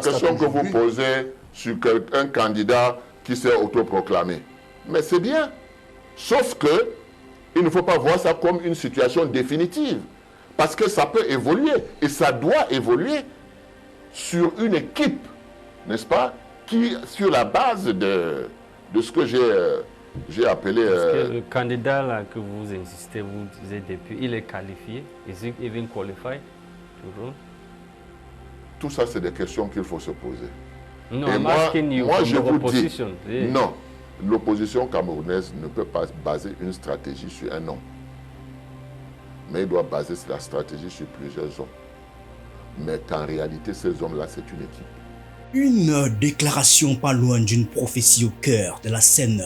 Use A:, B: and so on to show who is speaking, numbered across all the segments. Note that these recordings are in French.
A: question que vous posez sur un candidat qui s'est autoproclamé. Mais c'est bien. Sauf que il ne faut pas voir ça comme une situation définitive. Parce que ça peut évoluer. Et ça doit évoluer sur une équipe, n'est-ce pas, qui, sur la base de ce que j'ai appelé...
B: Parce que le candidat là que vous insistez, vous disiez depuis, il est qualifié. Is he even qualified to run?
A: Tout ça, c'est des questions qu'il faut se poser.
B: No,
A: et
B: I'm
A: moi,
B: asking you from
A: je
B: the
A: vous
B: opposition.
A: dis, non, l'opposition camerounaise ne peut pas baser une stratégie sur un homme. Mais il doit baser la stratégie sur plusieurs hommes. Mais qu'en réalité, ces hommes-là, c'est une équipe.
C: Une déclaration pas loin d'une prophétie au cœur de la scène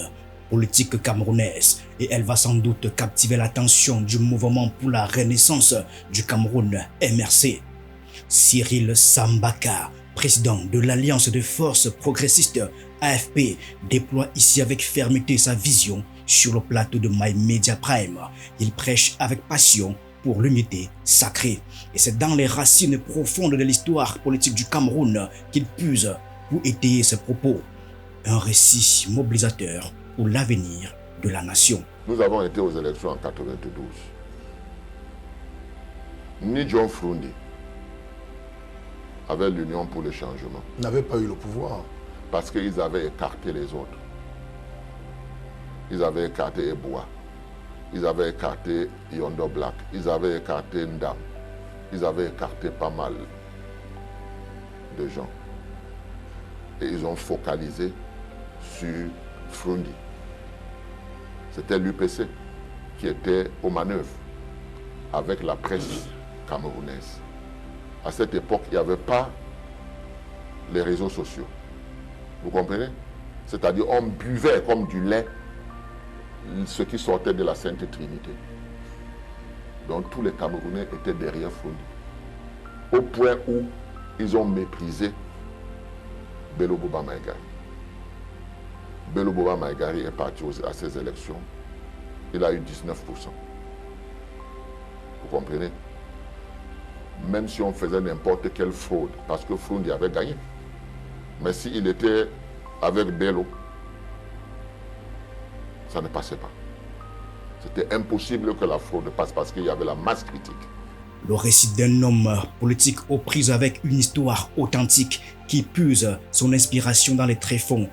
C: politique camerounaise, et elle va sans doute captiver l'attention du mouvement pour la renaissance du Cameroun, MRC. Cyril Sambaka, président de l'Alliance de forces progressistes AFP, déploie ici avec fermeté sa vision sur le plateau de My Media Prime. Il prêche avec passion pour l'unité sacrée. Et c'est dans les racines profondes de l'histoire politique du Cameroun qu'il puise pour étayer ses propos. Un récit mobilisateur pour l'avenir de la nation.
A: Nous avons été aux élections en 92. Ni John Frundi avait l'Union pour le changement.
D: N'avait pas eu le pouvoir.
A: Parce qu'ils avaient écarté les autres. Ils avaient écarté Eboa. Ils avaient écarté Yondo Black. Ils avaient écarté Ndam. Ils avaient écarté pas mal de gens. Et ils ont focalisé sur Frundi. C'était l'UPC qui était aux manœuvres avec la presse camerounaise. À cette époque, il n'y avait pas les réseaux sociaux. Vous comprenez? C'est-à-dire on buvait comme du lait ce qui sortait de la Sainte Trinité. Donc tous les Camerounais étaient derrière Frundi. Au point où ils ont méprisé Bello Boba Maïgari. Bello Boba Maïgari est parti à ces élections. Il a eu 19%. Vous comprenez? Même si on faisait n'importe quelle fraude, parce que Frundi avait gagné. Mais s'il était avec Bello, ça ne passait pas. C'était impossible que la fraude passe parce qu'il y avait la masse critique.
C: Le récit d'un homme politique aux prises avec une histoire authentique qui puise son inspiration dans les tréfonds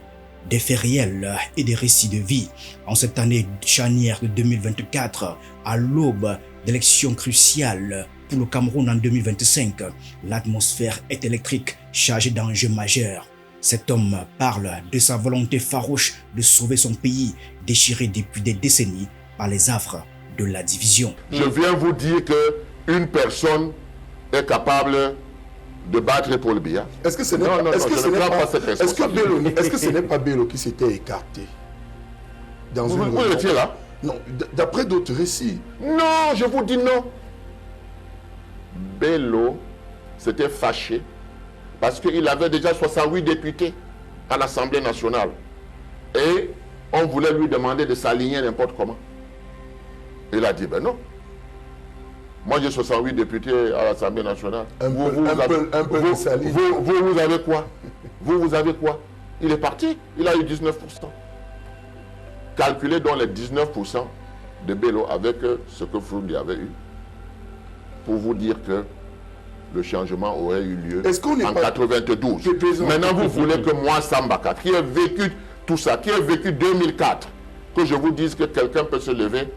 C: des faits réels et des récits de vie. En cette année charnière de 2024, à l'aube d'élections cruciales pour le Cameroun en 2025, l'atmosphère est électrique, chargée d'enjeux majeurs. Cet homme parle de sa volonté farouche de sauver son pays, déchiré depuis des décennies par les affres de la division.
A: Je viens vous dire qu'une personne est capable de battre Paul Biya.
D: Est-ce que ce n'est pas Bello qui s'était écarté dans
A: une vous étiez là?
D: Non, d'après d'autres récits.
A: Non, je vous dis non. Bello s'était fâché parce qu'il avait déjà 68 députés à l'Assemblée nationale. Et on voulait lui demander de s'aligner n'importe comment. Il a dit, ben non. Moi, j'ai 68 députés à l'Assemblée nationale. Vous avez quoi? Vous avez quoi? Il est parti, il a eu 19%. Calculez donc les 19% de Bello avec ce que Frundi avait eu, pour vous dire que le changement aurait eu lieu en 92. Maintenant, vous voulez que moi, Sambaka, qui ai vécu tout ça, qui ai vécu 2004, que je vous dise que quelqu'un peut se lever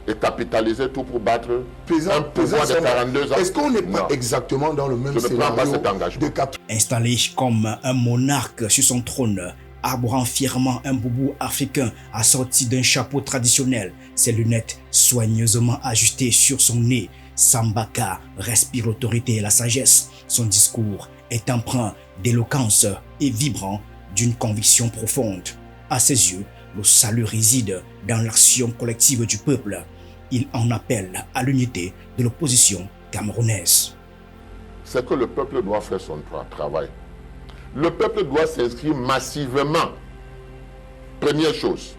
A: et capitaliser tout pour battre un pouvoir de 42 ans.
D: Est-ce qu'on n'est pas exactement dans le même scénario?
A: Je ne prends pas cet engagement.
C: Installé comme un monarque sur son trône, arborant fièrement un boubou africain assorti d'un chapeau traditionnel, ses lunettes soigneusement ajustées sur son nez, Sambaka respire l'autorité et la sagesse. Son discours est empreint d'éloquence et vibrant d'une conviction profonde. À ses yeux, le salut réside dans l'action collective du peuple. Il en appelle à l'unité de l'opposition camerounaise.
A: C'est que le peuple doit faire son travail. Le peuple doit s'inscrire massivement. Première chose,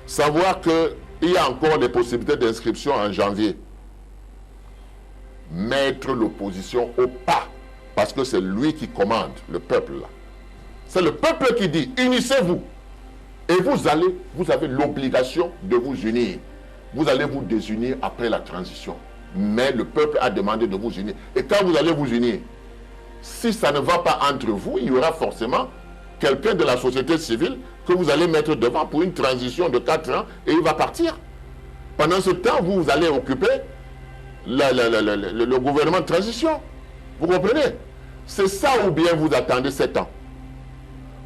A: savoir qu'il y a encore des possibilités d'inscription en janvier. Mettre l'opposition au pas Parce que c'est lui qui commande, le peuple là. C'est le peuple qui dit, unissez-vous. Et vous avez l'obligation de vous unir. Vous allez vous désunir après la transition. Mais le peuple a demandé de vous unir. Et quand vous allez vous unir, si ça ne va pas entre vous, il y aura forcément quelqu'un de la société civile que vous allez mettre devant pour une transition de 4 ans et il va partir. Pendant ce temps, vous allez occuper le gouvernement de transition. Vous comprenez? C'est ça ou bien vous attendez 7 ans.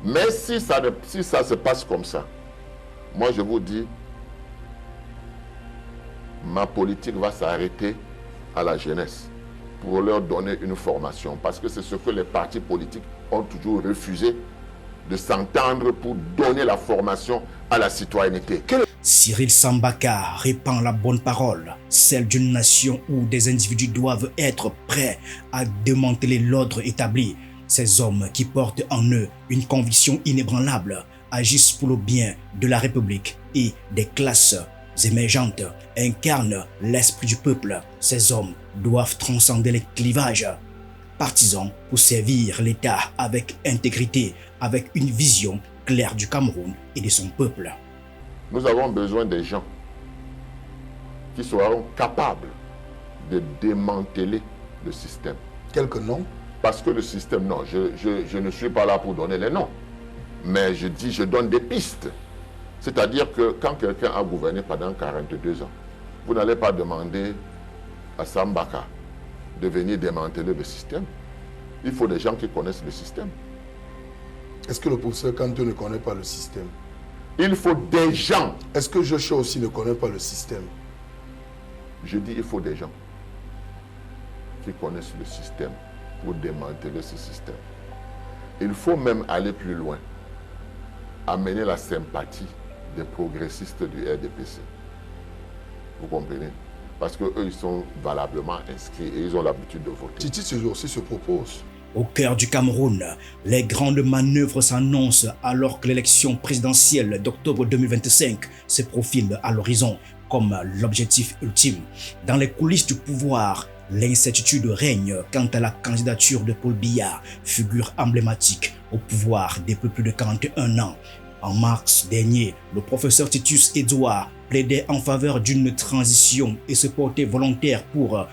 A: Mais si ça se passe comme ça, moi je vous dis, ma politique va s'arrêter à la jeunesse pour leur donner une formation. Parce que c'est ce que les partis politiques ont toujours refusé, de s'entendre pour donner la formation à la citoyenneté.
C: Cyril Sambaka répand la bonne parole, celle d'une nation où des individus doivent être prêts à démanteler l'ordre établi. Ces hommes qui portent en eux une conviction inébranlable agissent pour le bien de la République et des classes émergentes, incarnent l'esprit du peuple. Ces hommes doivent transcender les clivages partisans pour servir l'État avec intégrité, avec une vision claire du Cameroun et de son peuple.
A: Nous avons besoin des gens qui seront capables de démanteler le système.
D: Quelques noms?
A: Parce que le système, non, je ne suis pas là pour donner les noms. Mais je donne des pistes. C'est-à-dire que quand quelqu'un a gouverné pendant 42 ans, vous n'allez pas demander à Sambaka de venir démanteler le système. Il faut des gens qui connaissent le système.
D: Est-ce que le professeur Kanto ne connaît pas le système?
A: Il faut des gens.
D: Est-ce que Joshua aussi ne connaît pas le système?
A: Je dis il faut des gens qui connaissent le système pour démanteler ce système. Il faut même aller plus loin, amener la sympathie des progressistes du RDPC. Vous comprenez? Parce qu'eux, ils sont valablement inscrits et ils ont l'habitude de voter.
D: Titi Séjour aussi se propose.
C: Au cœur du Cameroun, les grandes manœuvres s'annoncent alors que l'élection présidentielle d'octobre 2025 se profile à l'horizon comme l'objectif ultime. Dans les coulisses du pouvoir, l'incertitude règne quant à la candidature de Paul Biya, figure emblématique au pouvoir depuis plus de 41 ans. En mars dernier, le professeur Titus Edouard plaidait en faveur d'une transition et se portait volontaire pour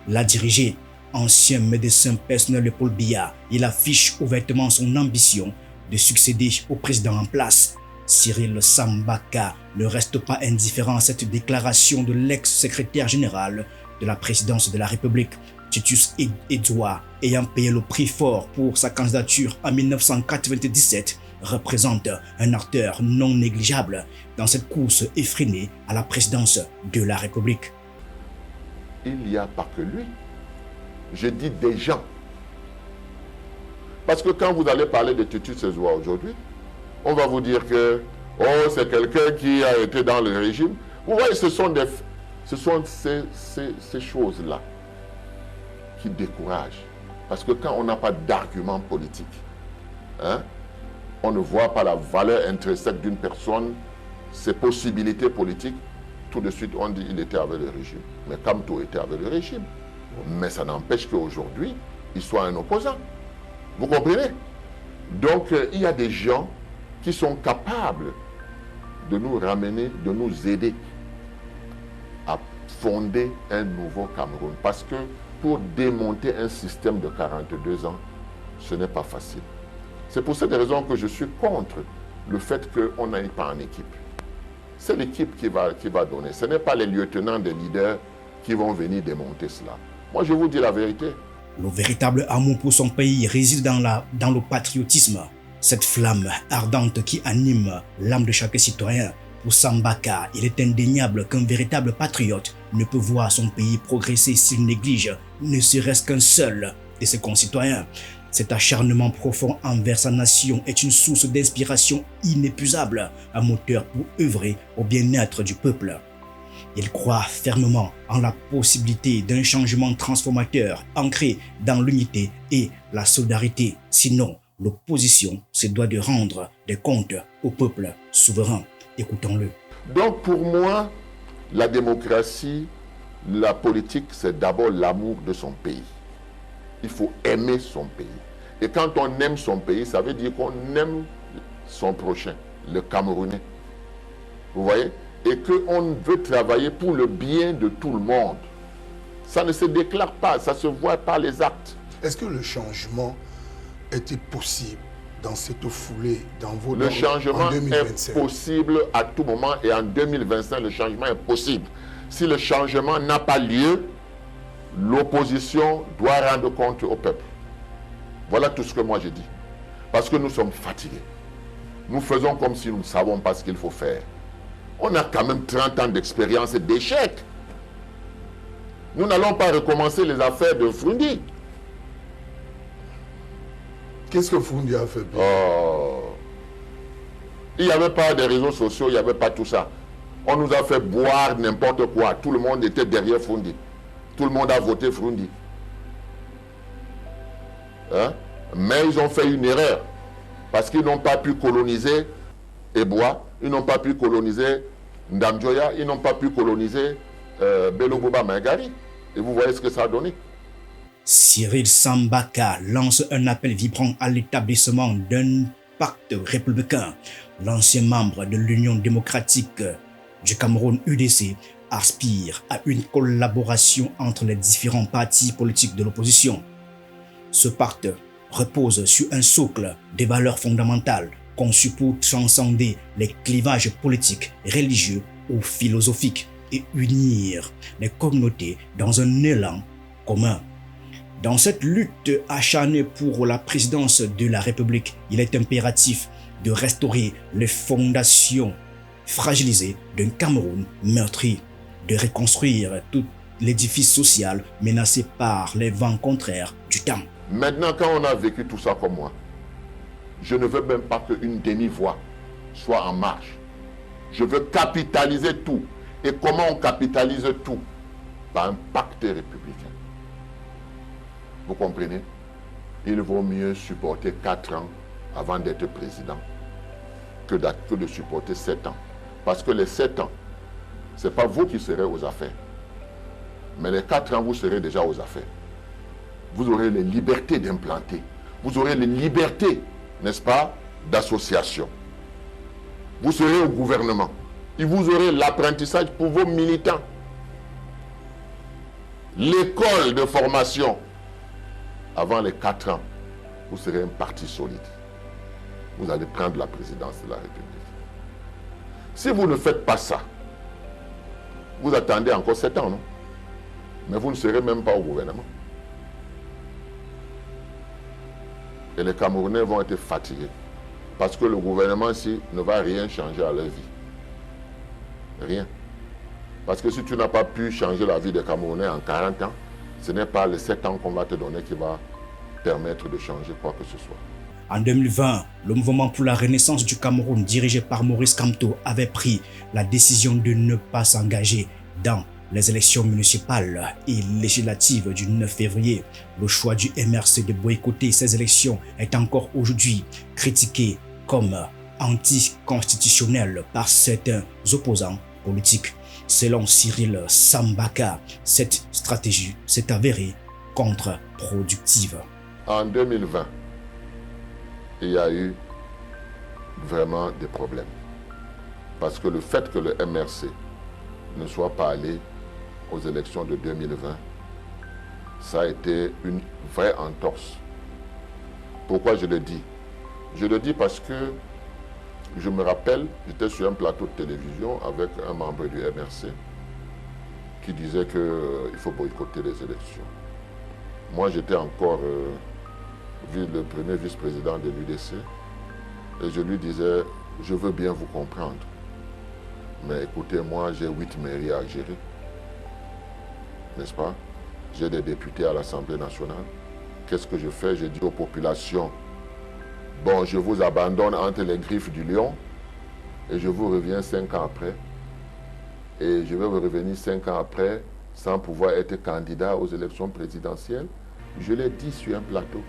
C: la diriger. Ancien médecin personnel de Paul Biya, il affiche ouvertement son ambition de succéder au président en place. Cyril Sambaka ne reste pas indifférent à cette déclaration de l'ex-secrétaire général de la présidence de la République, Titus Edouard, ayant payé le prix fort pour sa candidature en 1997, représente un acteur non négligeable dans cette course effrénée à la présidence de la République.
A: Il n'y a pas que lui. Je dis des gens. Parce que quand vous allez parler de Titus Edouard aujourd'hui, on va vous dire que oh, c'est quelqu'un qui a été dans le régime. Vous voyez, ce sont ces choses-là qui découragent. Parce que quand on n'a pas d'argument politique, hein, on ne voit pas la valeur intrinsèque d'une personne, ses possibilités politiques, tout de suite on dit qu'il était avec le régime. Mais Kamto était avec le régime. Mais ça n'empêche qu'aujourd'hui, il soit un opposant. Vous comprenez? Donc, il y a des gens qui sont capables de nous ramener, de nous aider à fonder un nouveau Cameroun. Parce que pour démonter un système de 42 ans, ce n'est pas facile. C'est pour cette raison que je suis contre le fait qu'on n'aille pas en équipe. C'est l'équipe qui va donner. Ce n'est pas les lieutenants des leaders qui vont venir démonter cela. Moi, je vous dis la vérité.
C: Le véritable amour pour son pays réside dans le patriotisme. Cette flamme ardente qui anime l'âme de chaque citoyen. Pour Sambaka, il est indéniable qu'un véritable patriote ne peut voir son pays progresser s'il néglige ne serait-ce qu'un seul de ses concitoyens. Cet acharnement profond envers sa nation est une source d'inspiration inépuisable, un moteur pour œuvrer au bien-être du peuple. Il croit fermement en la possibilité d'un changement transformateur ancré dans l'unité et la solidarité. Sinon, l'opposition se doit de rendre des comptes au peuple souverain. Écoutons-le.
A: Donc pour moi, la démocratie, la politique, c'est d'abord l'amour de son pays. il faut aimer son pays. Et quand on aime son pays, ça veut dire qu'on aime son prochain, le Camerounais. Vous voyez? Et qu'on veut travailler pour le bien de tout le monde. Ça ne se déclare pas, ça se voit par les actes.
D: Est-ce que le changement était possible dans cette foulée, dans vos
A: Le changement
D: en 2025?
A: est possible à tout moment et en 2025, le changement est possible. Si le changement n'a pas lieu, l'opposition doit rendre compte au peuple. Voilà tout ce que moi j'ai dit. Parce que nous sommes fatigués. Nous faisons comme si nous ne savons pas ce qu'il faut faire. On a quand même 30 ans d'expérience et d'échecs. Nous n'allons pas recommencer les affaires de Frundi.
D: Qu'est-ce que Frundi a fait bien?
A: Il n'y avait pas de réseaux sociaux, il n'y avait pas tout ça. On nous a fait boire n'importe quoi. Tout le monde était derrière Frundi. Tout le monde a voté Frundi. Hein? Mais ils ont fait une erreur. Parce qu'ils n'ont pas pu coloniser Ebois, ils n'ont pas pu coloniser Ndamjoya, ils n'ont pas pu coloniser Beloboba Mangari. Et vous voyez ce que ça a donné.
C: Cyril Sambaka lance un appel vibrant à l'établissement d'un pacte républicain. L'ancien membre de l'Union démocratique du Cameroun UDC aspire à une collaboration entre les différents partis politiques de l'opposition. Ce pacte repose sur un socle des valeurs fondamentales conçues pour transcender les clivages politiques, religieux ou philosophiques et unir les communautés dans un élan commun. Dans cette lutte acharnée pour la présidence de la République, il est impératif de restaurer les fondations fragilisées d'un Cameroun meurtri, de reconstruire tout l'édifice social menacé par les vents contraires du temps.
A: Maintenant, quand on a vécu tout ça comme moi, je ne veux même pas qu'une demi-voix soit en marche. Je veux capitaliser tout. Et comment on capitalise tout? Par un pacte républicain. Vous comprenez? Il vaut mieux supporter 4 ans avant d'être président que de supporter 7 ans. Parce que les 7 ans, ce n'est pas vous qui serez aux affaires. Mais les 4 ans, vous serez déjà aux affaires. Vous aurez les libertés d'implanter. Vous aurez les libertés, n'est-ce pas, d'association. Vous serez au gouvernement. Et vous aurez l'apprentissage pour vos militants. L'école de formation. Avant les 4 ans, vous serez un parti solide. Vous allez prendre la présidence de la République. Si vous ne faites pas ça, vous attendez encore 7 ans, non? Mais vous ne serez même pas au gouvernement. Et les Camerounais vont être fatigués. Parce que le gouvernement ici ne va rien changer à leur vie. Rien. Parce que si tu n'as pas pu changer la vie des Camerounais en 40 ans, ce n'est pas les 7 ans qu'on va te donner qui va permettre de changer quoi que ce soit.
C: En 2020, le mouvement pour la renaissance du Cameroun, dirigé par Maurice Kamto, avait pris la décision de ne pas s'engager dans les élections municipales et législatives du 9 février. Le choix du MRC de boycotter ces élections est encore aujourd'hui critiqué comme anticonstitutionnel par certains opposants politiques. Selon Cyril Sambaka, cette stratégie s'est avérée contre-productive.
A: En 2020, il y a eu vraiment des problèmes. Parce que le fait que le MRC ne soit pas allé aux élections de 2020, ça a été une vraie entorse. Pourquoi je le dis? Je le dis parce que je me rappelle, j'étais sur un plateau de télévision avec un membre du MRC qui disait qu'il faut boycotter les élections. Moi, j'étais encore le premier vice-président de l'UDC et je lui disais, je veux bien vous comprendre, mais écoutez, moi, j'ai 8 mairies à gérer, n'est-ce pas? J'ai des députés à l'Assemblée nationale. Qu'est-ce que je fais? J'ai dit aux populations, bon, je vous abandonne entre les griffes du lion et je vous reviens 5 ans après. Et je vais vous revenir 5 ans après sans pouvoir être candidat aux élections présidentielles. Je l'ai dit sur un plateau.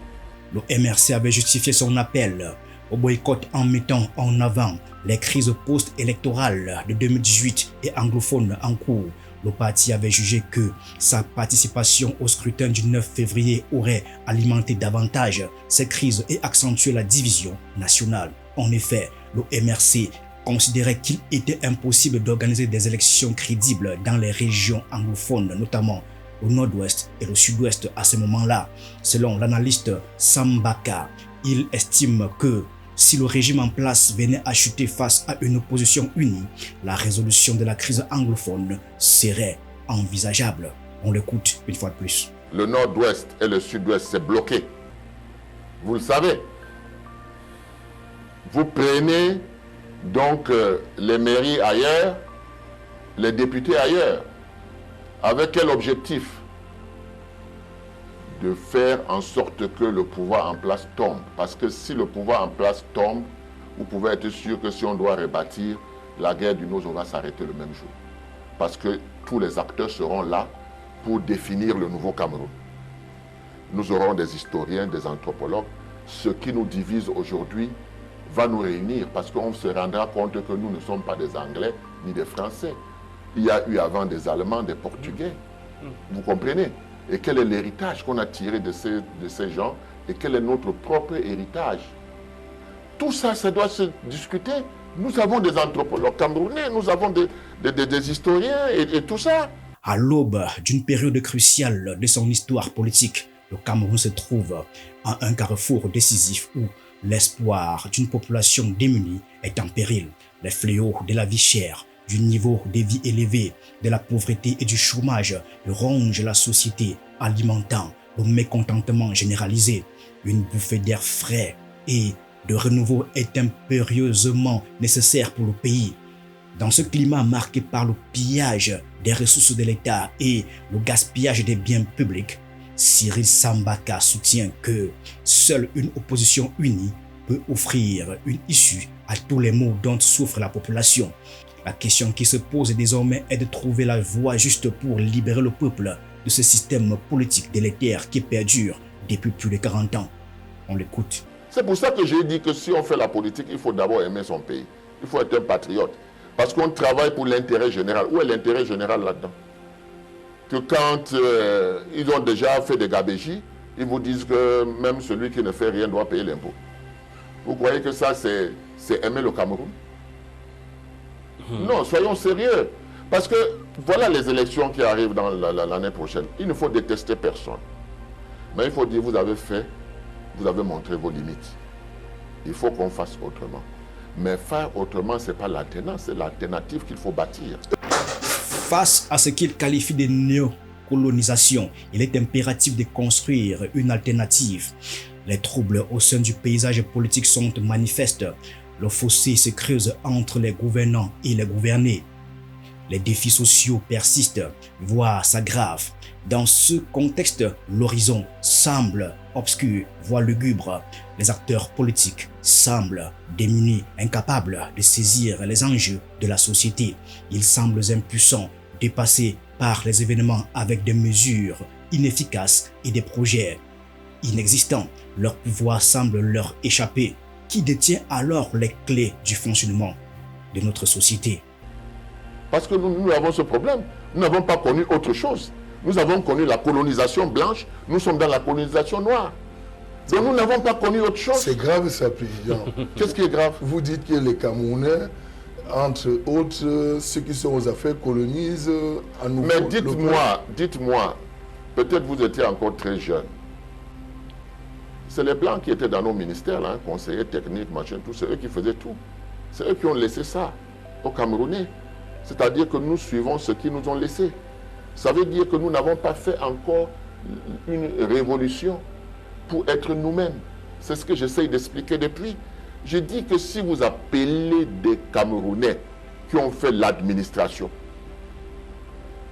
C: Le MRC avait justifié son appel au boycott en mettant en avant les crises post-électorales de 2018 et anglophones en cours, le parti avait jugé que sa participation au scrutin du 9 février aurait alimenté davantage ces crises et accentué la division nationale. En effet, le MRC considérait qu'il était impossible d'organiser des élections crédibles dans les régions anglophones, notamment au nord-ouest et au sud-ouest à ce moment-là. Selon l'analyste Sambaka, il estime que si le régime en place venait à chuter face à une opposition unie, la résolution de la crise anglophone serait envisageable. On l'écoute une fois de plus.
A: Le nord-ouest et le sud-ouest, c'est bloqué. Vous le savez. Vous prenez donc les mairies ailleurs, les députés ailleurs. Avec quel objectif? De faire en sorte que le pouvoir en place tombe. Parce que si le pouvoir en place tombe, vous pouvez être sûr que si on doit rebâtir, la guerre du Nozo va s'arrêter le même jour. Parce que tous les acteurs seront là pour définir le nouveau Cameroun. Nous aurons des historiens, des anthropologues. Ce qui nous divise aujourd'hui va nous réunir parce qu'on se rendra compte que nous ne sommes pas des Anglais ni des Français. Il y a eu avant des Allemands, des Portugais. Vous comprenez? Et quel est l'héritage qu'on a tiré de ces gens et quel est notre propre héritage? Tout ça, ça doit se discuter. Nous avons des anthropologues camerounais, nous avons des historiens et tout ça.
C: À l'aube d'une période cruciale de son histoire politique, le Cameroun se trouve à un carrefour décisif où l'espoir d'une population démunie est en péril. Les fléaux de la vie chère, du niveau de vie élevé, de la pauvreté et du chômage rongent la société, alimentant le mécontentement généralisé. Une bouffée d'air frais et de renouveau est impérieusement nécessaire pour le pays. Dans ce climat marqué par le pillage des ressources de l'État et le gaspillage des biens publics, Cyril Sambaka soutient que seule une opposition unie peut offrir une issue à tous les maux dont souffre la population. La question qui se pose désormais est de trouver la voie juste pour libérer le peuple de ce système politique délétère qui perdure depuis plus de 40 ans. On l'écoute.
A: C'est pour ça que j'ai dit que si on fait la politique, il faut d'abord aimer son pays. Il faut être un patriote. Parce qu'on travaille pour l'intérêt général. Où est l'intérêt général là-dedans? Que quand ils ont déjà fait des gabégies, ils vous disent que même celui qui ne fait rien doit payer l'impôt. Vous croyez que ça, c'est aimer le Cameroun? Non, soyons sérieux. Parce que voilà les élections qui arrivent dans l'année prochaine. Il ne faut détester personne. Mais il faut dire, vous avez fait, vous avez montré vos limites. Il faut qu'on fasse autrement. Mais faire autrement, ce n'est pas l'alternance, c'est l'alternative qu'il faut bâtir.
C: Face à ce qu'il qualifie de néocolonisation, il est impératif de construire une alternative. Les troubles au sein du paysage politique sont manifestes. Le fossé se creuse entre les gouvernants et les gouvernés. Les défis sociaux persistent, voire s'aggravent. Dans ce contexte, l'horizon semble obscur, voire lugubre. Les acteurs politiques semblent démunis, incapables de saisir les enjeux de la société. Ils semblent impuissants, dépassés par les événements avec des mesures inefficaces et des projets inexistants. Leur pouvoir semble leur échapper. Qui détient alors les clés du fonctionnement de notre société?
A: Parce que nous avons ce problème. Nous n'avons pas connu autre chose. Nous avons connu la colonisation blanche, nous sommes dans la colonisation noire. Donc nous n'avons pas connu autre chose.
D: C'est grave ça, Président.
A: Qu'est-ce qui est grave?
D: Vous dites que les Camerounais, entre autres, ceux qui sont aux affaires, colonisent à nouveau.
A: Mais dites-moi, peut-être vous étiez encore très jeune. C'est les Blancs qui étaient dans nos ministères, là, conseillers techniques, machin, tout, c'est eux qui faisaient tout. C'est eux qui ont laissé ça aux Camerounais. C'est-à-dire que nous suivons ce qu'ils nous ont laissé. Ça veut dire que nous n'avons pas fait encore une révolution pour être nous-mêmes. C'est ce que j'essaye d'expliquer depuis. Je dis que si vous appelez des Camerounais qui ont fait l'administration,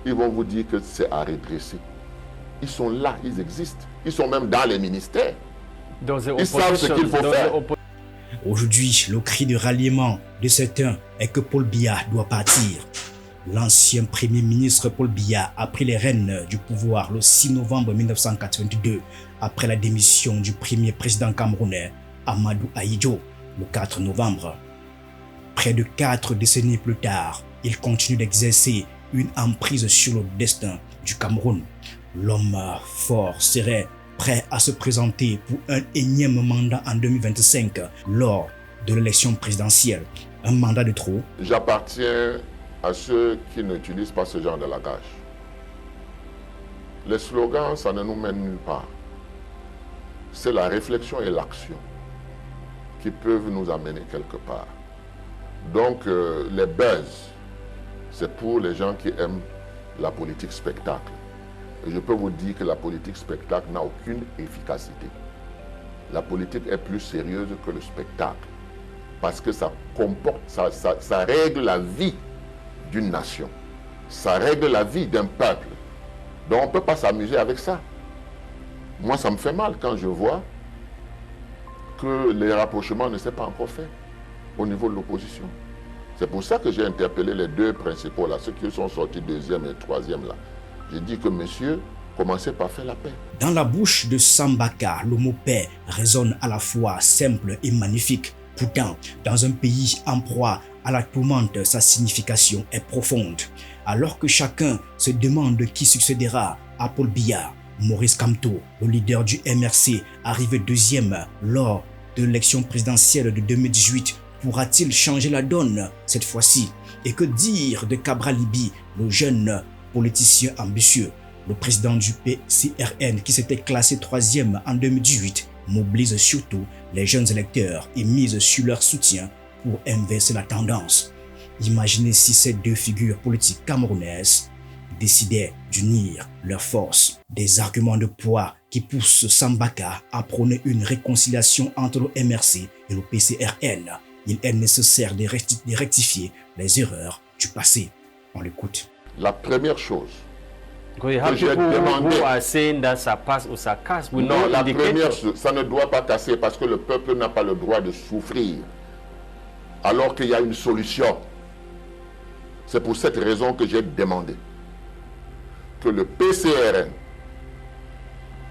A: ils vont vous dire que c'est à redresser. Ils sont là, ils existent. Ils sont même dans les ministères. Ils savent ce qu'il faut faire.
C: Aujourd'hui, le cri de ralliement de certains est que Paul Biya doit partir. L'ancien premier ministre Paul Biya a pris les rênes du pouvoir le 6 novembre 1982 après la démission du premier président camerounais Amadou Ahidjo le 4 novembre. Près de 4 décennies plus tard, il continue d'exercer une emprise sur le destin du Cameroun. L'homme fort serait prêt à se présenter pour un énième mandat en 2025 lors de l'élection présidentielle. Un mandat de trop.
A: J'appartiens à ceux qui n'utilisent pas ce genre de langage. Les slogans, ça ne nous mène nulle part. C'est la réflexion et l'action qui peuvent nous amener quelque part. Donc, les buzz, c'est pour les gens qui aiment la politique spectacle. Et je peux vous dire que la politique spectacle n'a aucune efficacité. La politique est plus sérieuse que le spectacle. Parce que ça comporte, ça règle la vie d'une nation. Ça règle la vie d'un peuple. Donc on ne peut pas s'amuser avec ça. Moi, ça me fait mal quand je vois que les rapprochements ne sont pas encore faits au niveau de l'opposition. C'est pour ça que j'ai interpellé les deux principaux, là, ceux qui sont sortis deuxième et troisième. Là. J'ai dit que, messieurs, commencez par faire la paix.
C: Dans la bouche de Sambaka, le mot paix résonne à la fois simple et magnifique. Pourtant, dans un pays en proie à la tourmente, sa signification est profonde. Alors que chacun se demande qui succédera à Paul Biya, Maurice Kamto, le leader du MRC, arrivé deuxième lors de l'élection présidentielle de 2018, pourra-t-il changer la donne cette fois-ci? Et que dire de Cabral Libye, le jeune politicien ambitieux? Le président du PCRN, qui s'était classé troisième en 2018, mobilise surtout les jeunes électeurs et mise sur leur soutien pour inverser la tendance. Imaginez si ces deux figures politiques camerounaises décidaient d'unir leurs forces. Des arguments de poids qui poussent Sambaka à prôner une réconciliation entre le MRC et le PCRN. Il est nécessaire de rectifier les erreurs du passé. On l'écoute.
A: La première chose
B: que j'ai demandé, ça passe ou ça casse.
A: Non, la première chose, ça ne doit pas casser parce que le peuple n'a pas le droit de souffrir alors qu'il y a une solution. C'est pour cette raison que j'ai demandé que le PCRN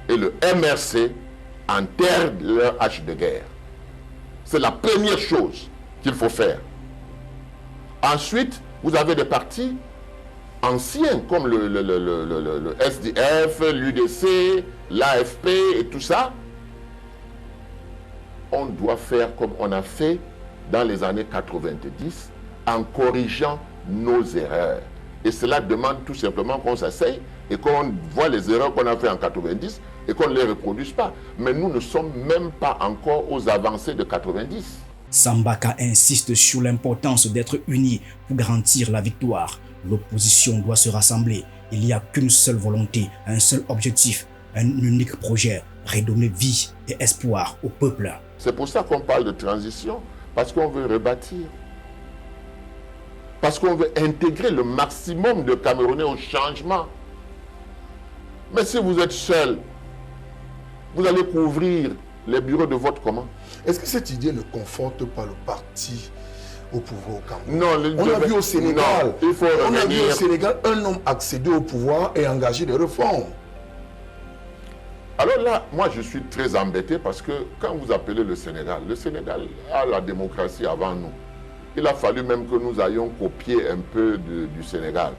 A: et le MRC enterrent leur hache de guerre. C'est la première chose qu'il faut faire. Ensuite, vous avez des partis anciens comme le SDF, l'UDC, l'AFP et tout ça. On doit faire comme on a fait dans les années 90 en corrigeant nos erreurs. Et cela demande tout simplement qu'on s'asseye et qu'on voit les erreurs qu'on a fait en 90 et qu'on ne les reproduise pas. Mais nous ne sommes même pas encore aux avancées de 90.
C: Sambaka insiste sur l'importance d'être unis pour garantir la victoire. L'opposition doit se rassembler. Il n'y a qu'une seule volonté, un seul objectif, un unique projet, redonner vie et espoir au peuple.
A: C'est pour ça qu'on parle de transition, parce qu'on veut rebâtir. Parce qu'on veut intégrer le maximum de Camerounais au changement. Mais si vous êtes seul, vous allez couvrir les bureaux de vote comment?
D: Est-ce que cette idée ne conforte pas le parti au pouvoir au Cameroun?
A: Non,
D: on a vu au Sénégal,
A: on
D: a vu au Sénégal un homme accéder au pouvoir et engager des réformes.
A: Alors là, moi je suis très embêté parce que quand vous appelez le Sénégal a la démocratie avant nous. Il a fallu même que nous ayons copié un peu du Sénégal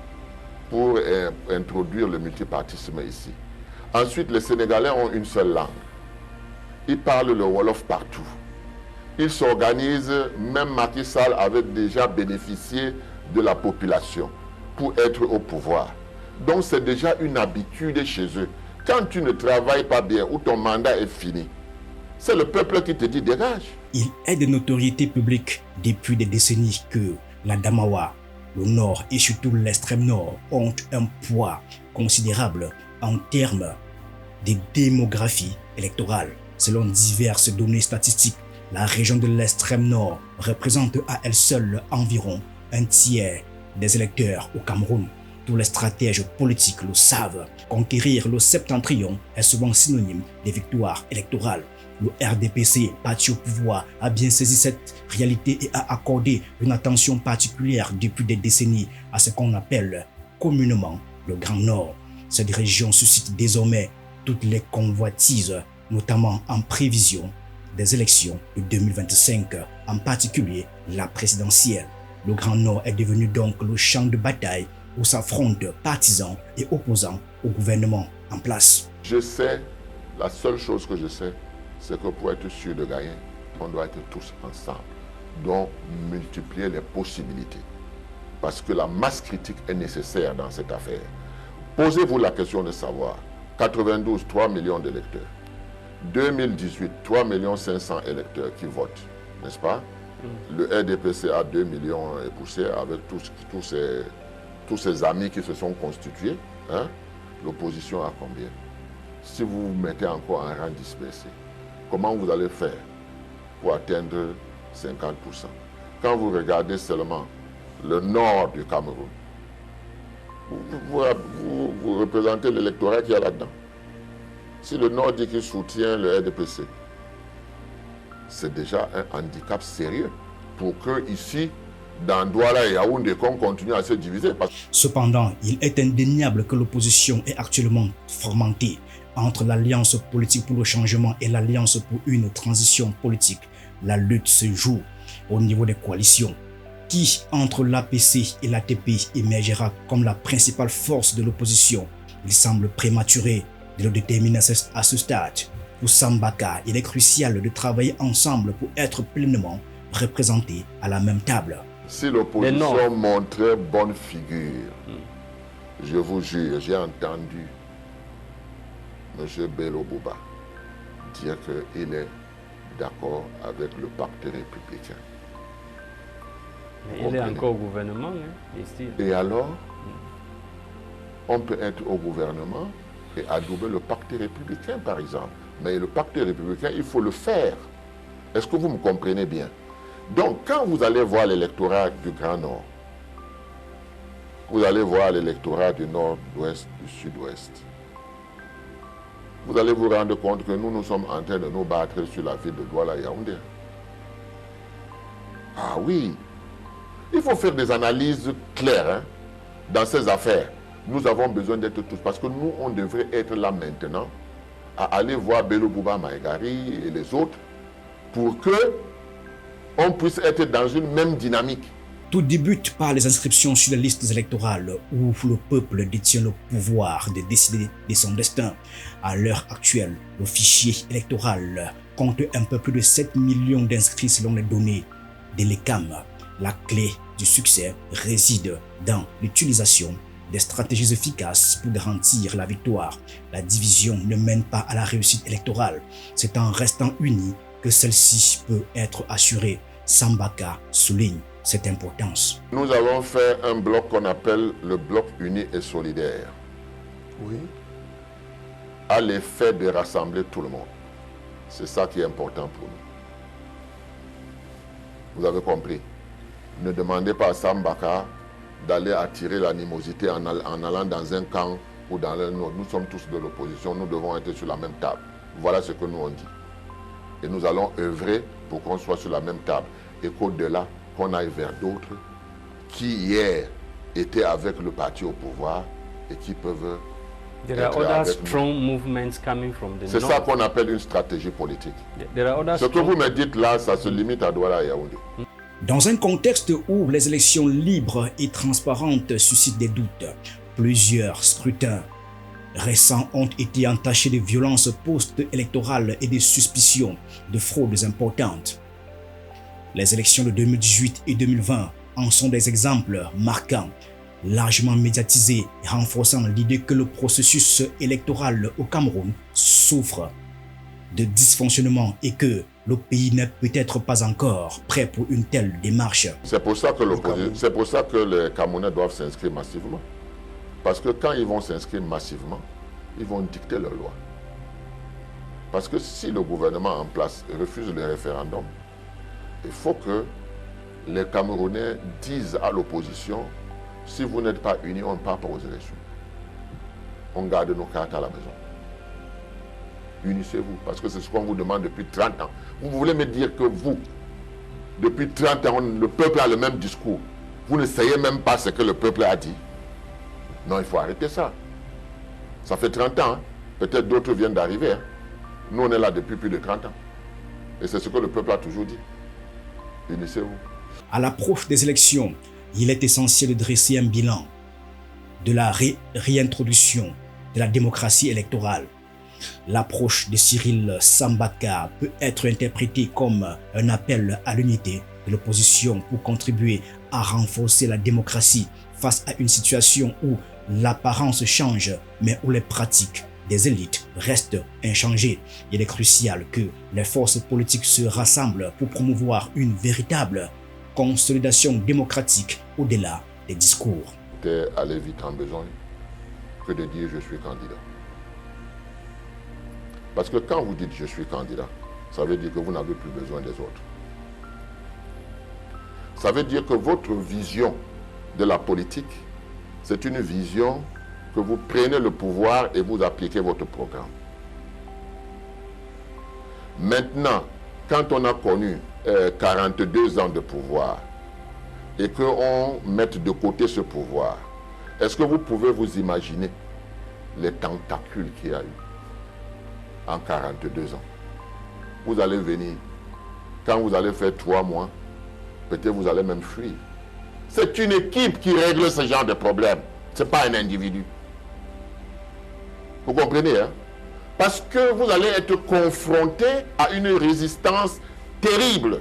A: pour introduire le multipartisme ici. Ensuite, les Sénégalais ont une seule langue. Ils parlent le Wolof partout. Ils s'organisent, même Macky Sall avait déjà bénéficié de la population pour être au pouvoir. Donc c'est déjà une habitude chez eux. Quand tu ne travailles pas bien ou ton mandat est fini, c'est le peuple qui te dit dégage.
C: Il est de notoriété publique depuis des décennies que la Damawa, le Nord et surtout l'extrême Nord ont un poids considérable en termes de démographie électorale. Selon diverses données statistiques, la région de l'extrême Nord représente à elle seule environ un tiers des électeurs au Cameroun. Tous les stratèges politiques le savent. Conquérir le septentrion est souvent synonyme de victoire électorale. Le RDPC, parti au pouvoir, a bien saisi cette réalité et a accordé une attention particulière depuis des décennies à ce qu'on appelle communément le Grand Nord. Cette région suscite désormais toutes les convoitises, notamment en prévision des élections de 2025, en particulier la présidentielle. Le Grand Nord est devenu donc le champ de bataille où s'affrontent partisans et opposants au gouvernement en place.
A: Je sais, la seule chose que je sais, c'est que pour être sûr de gagner, on doit être tous ensemble. Donc, multiplier les possibilités. Parce que la masse critique est nécessaire dans cette affaire. Posez-vous la question de savoir, 92, 3 millions d'électeurs. 2018, 3 500 000 électeurs qui votent, n'est-ce pas? Le RDPC a 2 millions et poussière avec tous ses amis qui se sont constitués. Hein? L'opposition a combien? Si vous vous mettez encore en rang dispersé, comment vous allez faire pour atteindre 50%? Quand vous regardez seulement le nord du Cameroun, vous représentez l'électorat qui est là-dedans. Si le nord dit qu'il soutient le RDPC, c'est déjà un handicap sérieux pour que ici, dans Douala et Yaoundé, qu'on continue à se diviser.
C: Cependant, il est indéniable que l'opposition est actuellement fragmentée entre l'Alliance politique pour le changement et l'Alliance pour une transition politique. La lutte se joue au niveau des coalitions. Qui, entre l'APC et l'ATP, émergera comme la principale force de l'opposition? Il semble prématuré de le déterminer à ce stade. Pour Sambaka, il est crucial de travailler ensemble pour être pleinement représentés à la même table.
A: Si l'opposition montrait bonne figure, je vous jure, j'ai entendu M. Bello Bouba dire qu'il est d'accord avec le pacte républicain.
B: Mais il est encore au gouvernement, hein, ici.
A: Et alors, on peut être au gouvernement et adouber le pacte républicain, par exemple. Mais le pacte républicain, il faut le faire. Est-ce que vous me comprenez bien? Donc, quand vous allez voir l'électorat du Grand Nord, vous allez voir l'électorat du Nord-Ouest, du Sud-Ouest, vous allez vous rendre compte que nous sommes en train de nous battre sur la ville de Douala-Yaoundé. Ah oui, il faut faire des analyses claires dans ces affaires. Nous avons besoin d'être tous, parce que nous, on devrait être là maintenant, à aller voir Bello Bouba Maïgari et les autres, pour que on puisse être dans une même dynamique.
C: Tout débute par les inscriptions sur les listes électorales où le peuple détient le pouvoir de décider de son destin. À l'heure actuelle, le fichier électoral compte un peu plus de 7 millions d'inscrits selon les données de l'ECAM. La clé du succès réside dans l'utilisation des stratégies efficaces pour garantir la victoire. La division ne mène pas à la réussite électorale. C'est en restant unis que celle-ci peut être assurée. Sambaka souligne cette importance.
A: Nous avons fait un bloc qu'on appelle le bloc uni et solidaire.
D: Oui.
A: À l'effet de rassembler tout le monde. C'est ça qui est important pour nous. Vous avez compris? Ne demandez pas à Sambaka d'aller attirer l'animosité en allant dans un camp ou dans un autre. Nous sommes tous de l'opposition, nous devons être sur la même table. Voilà ce que nous on dit. Et nous allons œuvrer pour qu'on soit sur la même table. Et qu'au-delà, qu'on aille vers d'autres qui hier étaient avec le parti au pouvoir et qui peuvent
B: There are other strong movements coming from the north.
A: C'est ça qu'on appelle une stratégie politique.
B: There are other
A: Ce que vous me dites là, ça se limite à Douala et Yaoundé.
C: Dans un contexte où les élections libres et transparentes suscitent des doutes, plusieurs scrutins récents ont été entachés de violences post-électorales et de suspicions de fraudes importantes. Les élections de 2018 et 2020 en sont des exemples marquants, largement médiatisés et renforçant l'idée que le processus électoral au Cameroun souffre de dysfonctionnement et que le pays n'est peut-être pas encore prêt pour une telle démarche.
A: C'est pour ça que les Camerounais doivent s'inscrire massivement. Parce que quand ils vont s'inscrire massivement, ils vont dicter leurs lois. Parce que si le gouvernement en place refuse le référendum, il faut que les Camerounais disent à l'opposition, si vous n'êtes pas unis, on ne part pas aux élections. On garde nos cartes à la maison. Unissez-vous, parce que c'est ce qu'on vous demande depuis 30 ans. Vous voulez me dire que vous, depuis 30 ans, le peuple a le même discours. Vous ne savez même pas ce que le peuple a dit. Non, il faut arrêter ça. Ça fait 30 ans. Hein. Peut-être d'autres viennent d'arriver. Hein. Nous, on est là depuis plus de 30 ans. Et c'est ce que le peuple a toujours dit. Unissez-vous.
C: À l'approche des élections, il est essentiel de dresser un bilan. de la réintroduction de la démocratie électorale. L'approche de Cyril Sambaka peut être interprétée comme un appel à l'unité de l'opposition pour contribuer à renforcer la démocratie face à une situation où l'apparence change, mais où les pratiques des élites restent inchangées. Il est crucial que les forces politiques se rassemblent pour promouvoir une véritable consolidation démocratique au-delà des discours.
A: C'est aller vite en besogne que de dire je suis candidat. Parce que quand vous dites je suis candidat, ça veut dire que vous n'avez plus besoin des autres. Ça veut dire que votre vision de la politique, c'est une vision que vous prenez le pouvoir et vous appliquez votre programme. Maintenant, quand on a connu 42 ans de pouvoir et qu'on mette de côté ce pouvoir, est-ce que vous pouvez vous imaginer les tentacules qu'il y a eu en 42 ans? Vous allez venir, quand vous allez faire 3 mois, peut-être vous allez même fuir. C'est une équipe qui règle ce genre de problème. Ce n'est pas un individu. Vous comprenez, hein? Parce que vous allez être confronté à une résistance terrible.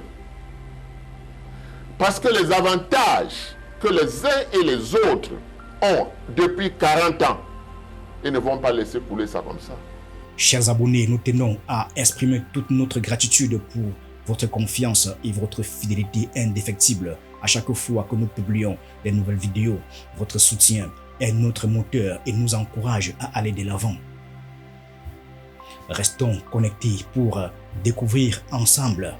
A: Parce que les avantages que les uns et les autres ont depuis 40 ans, ils ne vont pas laisser couler ça comme ça.
C: Chers abonnés, nous tenons à exprimer toute notre gratitude pour votre confiance et votre fidélité indéfectible à chaque fois que nous publions des nouvelles vidéos. Votre soutien est notre moteur et nous encourage à aller de l'avant. Restons connectés pour découvrir ensemble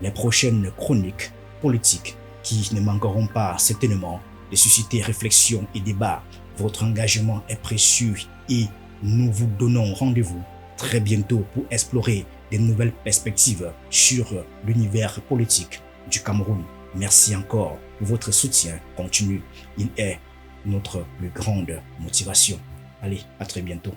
C: les prochaines chroniques politiques qui ne manqueront pas certainement de susciter réflexion et débat. Votre engagement est précieux et nous vous donnons rendez-vous très bientôt pour explorer de nouvelles perspectives sur l'univers politique du Cameroun. Merci encore pour votre soutien continu. Il est notre plus grande motivation. Allez, à très bientôt.